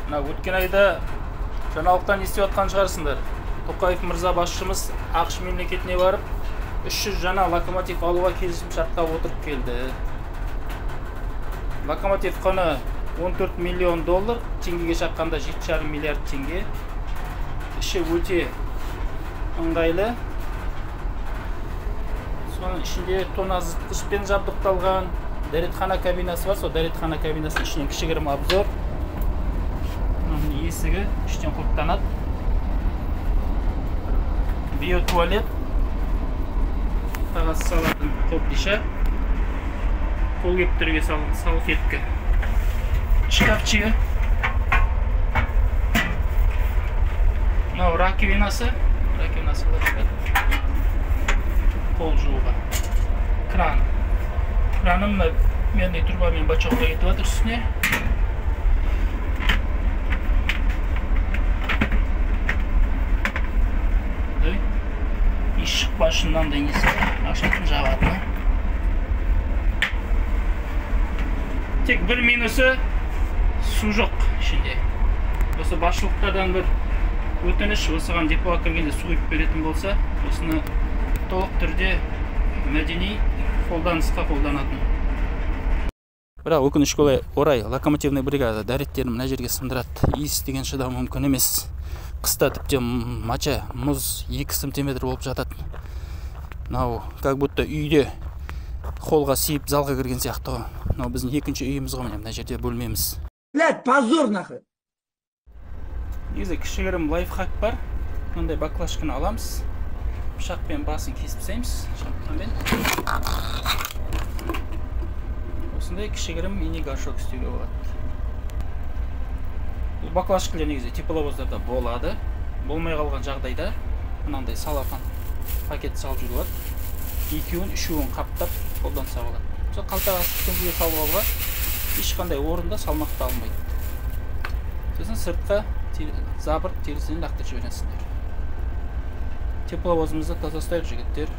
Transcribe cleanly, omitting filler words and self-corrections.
Мына өткен айда жаңалықтан естіп жатқан шығарсыңдар. Тоқаев мырза басшымыз ақш мемлекетіне барып, 300 жаңа локомотив алуға келісім шартқа отырып келді. Локомотив құны $14 миллион, теңгеге шаққанда 7,5 миллиард теңге. Іші өте ыңғайлы. Соның ішінде тоңазытқышпен жабдықталған дәретхана кабинасы бар. Сол дәретхана кабинасының ішінен кішігірім обзор. Есігі іштен құлыптанады. Биотуалет, қағаз салатын қобдиша, қол кептірге салфетка, шкафчигі. Мынау раковинасы қол жууға. Краным менде турбамен бачокқа кетіп жатыр үстіне. Иш шықпашынан да несі ашатын жабады. Тек бір минусы су жоқ ішінде. Осы басшылықтардан бір өтініш, осыған депоға кіргенде су құйып беретін болса, осыны толық түрде мәдени қолданысқа қолданатын. Бірақ өкінішке орай локомотивный бригада дәреттерін мына жерге сындырады. Иіс деген шыдау мүмкін емес. Қыста тіптен мача, мұз 2 сантиметр болып жатады. Мынау как будто үйде холға сиіп залға кірген сияқты ғой. Мынау біздің екінші үйіміз ғой, мына жерде бөлмеміз. Блядь, позор нахуй. Негізі кішігірім лайфхак бар. Мындай баклажканы аламыз. Пышақпен басын кесіп тастаймыз. Шапқанмен. Осындай кішігірім мини горшок істеуге болады. Бұл баклажкалар негізі тепловоздарда болады. Болмай қалған жағдайда мынандай салафан пакет салып жүреді. Екеуін, үшеуін қаптап қолданса болады. Сол қалтаға сүткенге салып алуға ешқандай орында салмақты алмайды. Сосын сыртқа забыр терісінен лақтырып жібересіңдер. Тепловозымызды таза ұстайық, жігіттер.